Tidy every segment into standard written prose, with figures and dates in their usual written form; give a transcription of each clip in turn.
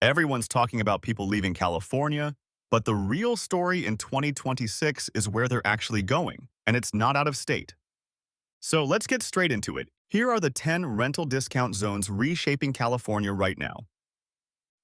Everyone's talking about people leaving California, but the real story in 2026 is where they're actually going, and it's not out of state. So let's get straight into it. Here are the 10 rental discount zones reshaping California right now.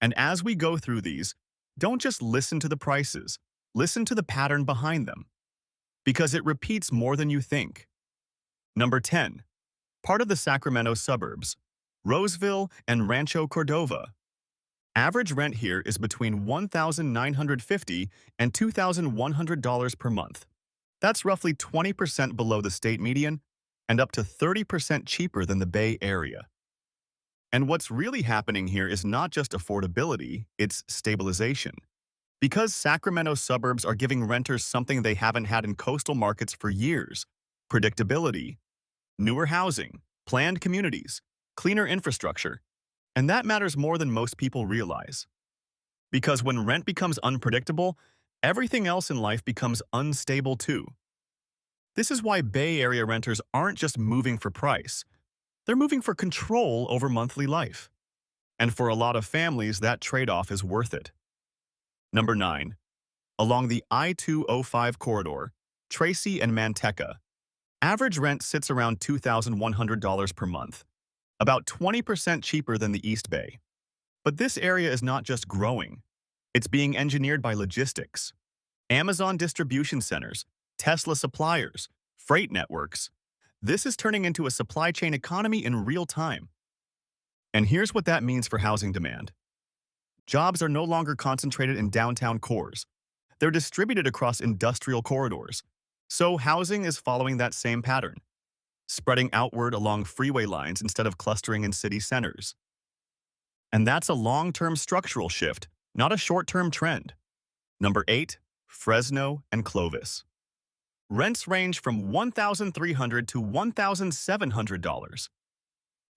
And as we go through these, don't just listen to the prices, listen to the pattern behind them, because it repeats more than you think. Number 10. Part of the Sacramento suburbs, Roseville and Rancho Cordova. Average rent here is between $1,950 and $2,100 per month. That's roughly 20% below the state median and up to 30% cheaper than the Bay Area. And what's really happening here is not just affordability, it's stabilization. Because Sacramento suburbs are giving renters something they haven't had in coastal markets for years: predictability, newer housing, planned communities, cleaner infrastructure. And that matters more than most people realize. Because when rent becomes unpredictable, everything else in life becomes unstable too. This is why Bay Area renters aren't just moving for price. They're moving for control over monthly life. And for a lot of families, that trade-off is worth it. Number 9. Along the I-205 corridor, Tracy and Manteca. Average rent sits around $2,100 per month, about 20% cheaper than the East Bay. But this area is not just growing. It's being engineered by logistics. Amazon distribution centers, Tesla suppliers, freight networks. This is turning into a supply chain economy in real time. And here's what that means for housing demand. Jobs are no longer concentrated in downtown cores. They're distributed across industrial corridors. So housing is following that same pattern, spreading outward along freeway lines instead of clustering in city centers. And that's a long-term structural shift, not a short-term trend. Number 8. Fresno and Clovis. Rents range from $1,300 to $1,700.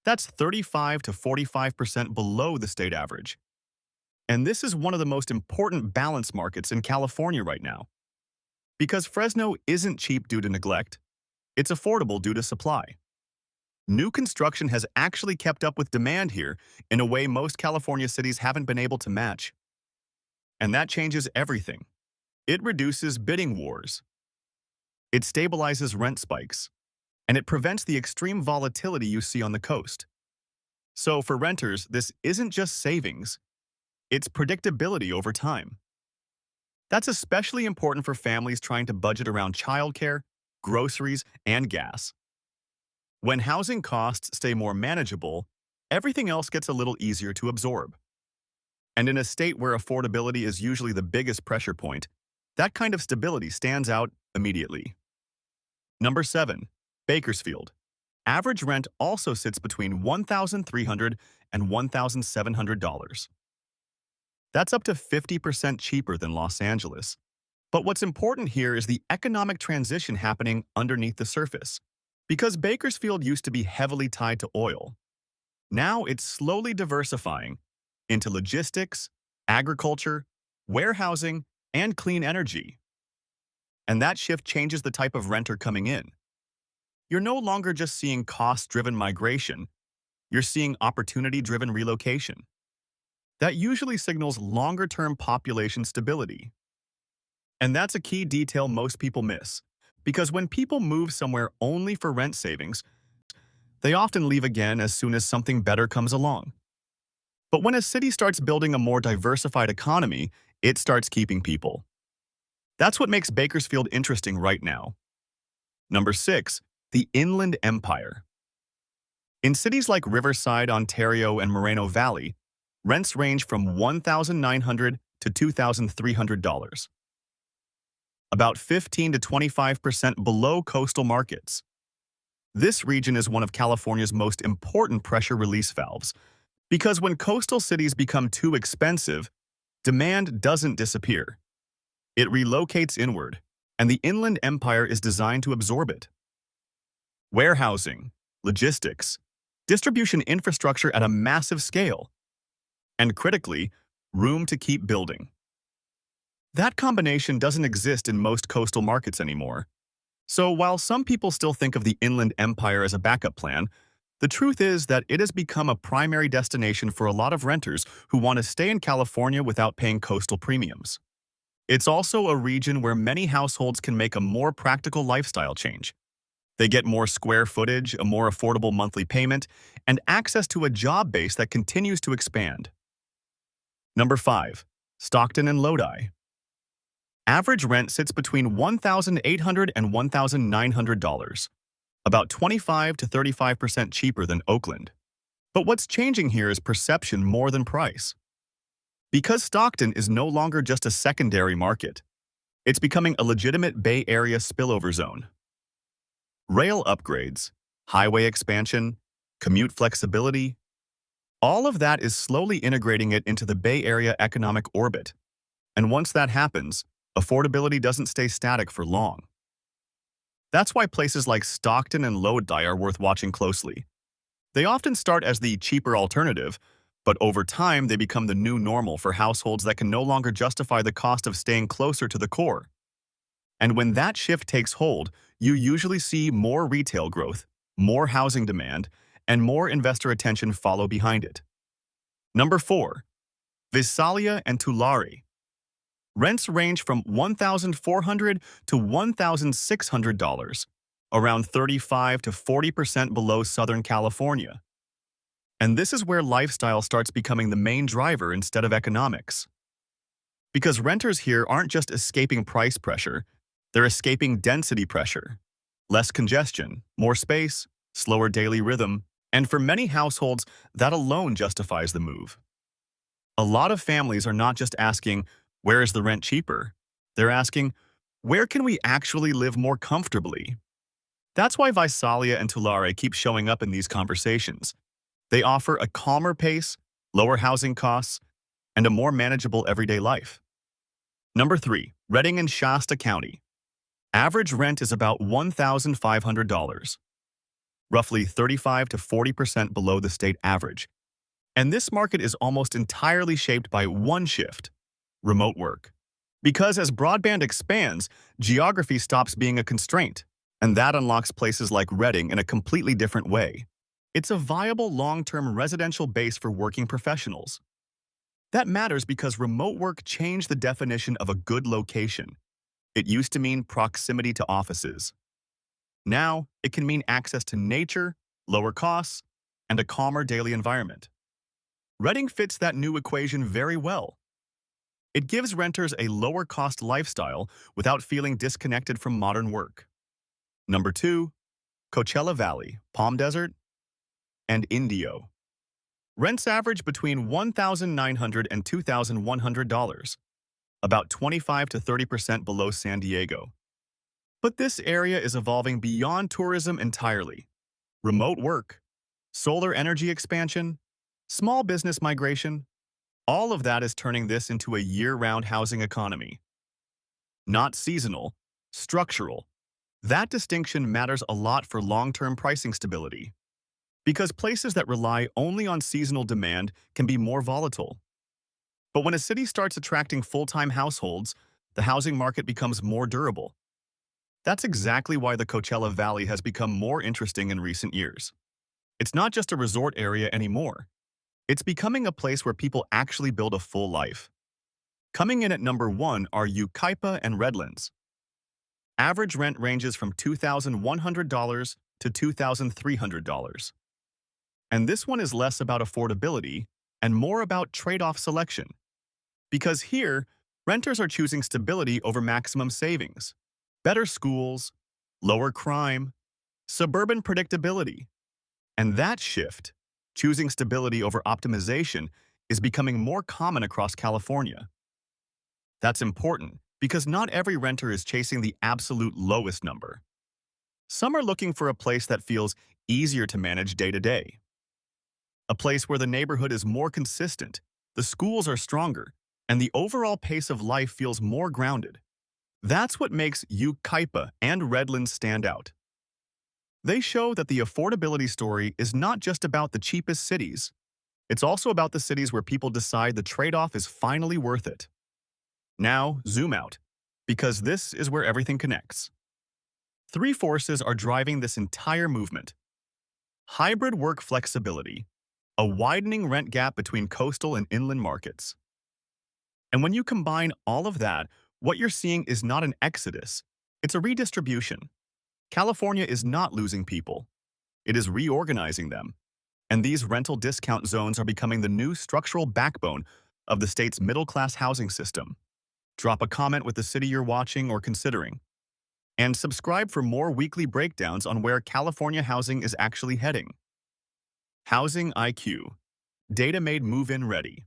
That's 35 to 45% below the state average. And this is one of the most important balance markets in California right now. Because Fresno isn't cheap due to neglect, it's affordable due to supply. New construction has actually kept up with demand here in a way most California cities haven't been able to match. And that changes everything. It reduces bidding wars. It stabilizes rent spikes. And it prevents the extreme volatility you see on the coast. So for renters, this isn't just savings. It's predictability over time. That's especially important for families trying to budget around childcare, groceries, and gas. When housing costs stay more manageable, everything else gets a little easier to absorb. And in a state where affordability is usually the biggest pressure point, that kind of stability stands out immediately. Number 7. Bakersfield. Average rent also sits between $1,300 and $1,700. That's up to 50% cheaper than Los Angeles. But what's important here is the economic transition happening underneath the surface. Because Bakersfield used to be heavily tied to oil, now it's slowly diversifying into logistics, agriculture, warehousing, and clean energy. And that shift changes the type of renter coming in. You're no longer just seeing cost-driven migration, you're seeing opportunity-driven relocation. That usually signals longer-term population stability. And that's a key detail most people miss, because when people move somewhere only for rent savings, they often leave again as soon as something better comes along. But when a city starts building a more diversified economy, it starts keeping people. That's what makes Bakersfield interesting right now. Number 6. The Inland Empire. In cities like Riverside, Ontario, and Moreno Valley, rents range from $1,900 to $2,300. About 15 to 25% below coastal markets. This region is one of California's most important pressure release valves, because when coastal cities become too expensive, demand doesn't disappear. It relocates inward, and the Inland Empire is designed to absorb it. Warehousing, logistics, distribution infrastructure at a massive scale, and critically, room to keep building. That combination doesn't exist in most coastal markets anymore. So while some people still think of the Inland Empire as a backup plan, The truth is that it has become a primary destination for a lot of renters who want to stay in California without paying coastal premiums. It's also a region where many households can make a more practical lifestyle change. They get more square footage, a more affordable monthly payment, and access to a job base that continues to expand. Number 5. Stockton and Lodi. Average rent sits between $1,800 and $1,900, about 25 to 35% cheaper than Oakland. But what's changing here is perception more than price. Because Stockton is no longer just a secondary market, it's becoming a legitimate Bay Area spillover zone. Rail upgrades, highway expansion, commute flexibility, all of that is slowly integrating it into the Bay Area economic orbit. And once that happens, affordability doesn't stay static for long. That's why places like Stockton and Lodi are worth watching closely. They often start as the cheaper alternative, but over time they become the new normal for households that can no longer justify the cost of staying closer to the core. And when that shift takes hold, you usually see more retail growth, more housing demand, and more investor attention follow behind it. Number 4. Visalia and Tulare. Rents range from $1,400 to $1,600, around 35 to 40% below Southern California. And this is where lifestyle starts becoming the main driver instead of economics. Because renters here aren't just escaping price pressure, they're escaping density pressure. Less congestion, more space, slower daily rhythm, and for many households, that alone justifies the move. A lot of families are not just asking, where is the rent cheaper? They're asking, where can we actually live more comfortably? That's why Visalia and Tulare keep showing up in these conversations. They offer a calmer pace, lower housing costs, and a more manageable everyday life. Number 3. Redding and Shasta County. Average rent is about $1,500, roughly 35 to 40% below the state average. And this market is almost entirely shaped by one shift: remote work. Because as broadband expands, geography stops being a constraint, and that unlocks places like Redding in a completely different way. It's a viable long-term residential base for working professionals. That matters because remote work changed the definition of a good location. It used to mean proximity to offices. Now, it can mean access to nature, lower costs, and a calmer daily environment. Redding fits that new equation very well. It gives renters a lower-cost lifestyle without feeling disconnected from modern work. Number 2. Coachella Valley, Palm Desert, and Indio. Rents average between $1,900 and $2,100, about 25 to 30% below San Diego. But this area is evolving beyond tourism entirely. Remote work, solar energy expansion, small business migration, all of that is turning this into a year-round housing economy. Not seasonal, structural. That distinction matters a lot for long-term pricing stability. Because places that rely only on seasonal demand can be more volatile. But when a city starts attracting full-time households, the housing market becomes more durable. That's exactly why the Coachella Valley has become more interesting in recent years. It's not just a resort area anymore. It's becoming a place where people actually build a full life. Coming in at number 1 are Yucaipa and Redlands. Average rent ranges from $2,100 to $2,300. And this one is less about affordability and more about trade-off selection. Because here, renters are choosing stability over maximum savings, better schools, lower crime, suburban predictability. And that shift, choosing stability over optimization, is becoming more common across California. That's important because not every renter is chasing the absolute lowest number. Some are looking for a place that feels easier to manage day to day. A place where the neighborhood is more consistent, the schools are stronger, and the overall pace of life feels more grounded. That's what makes Yucaipa and Redlands stand out. They show that the affordability story is not just about the cheapest cities. It's also about the cities where people decide the trade-off is finally worth it. Now, zoom out, because this is where everything connects. 3 forces are driving this entire movement. hybrid work flexibility, a widening rent gap between coastal and inland markets. And when you combine all of that, what you're seeing is not an exodus, it's a redistribution. California is not losing people, it is reorganizing them. And these rental discount zones are becoming the new structural backbone of the state's middle-class housing system. Drop a comment with the city you're watching or considering. And subscribe for more weekly breakdowns on where California housing is actually heading. Housing IQ. Data made move-in ready.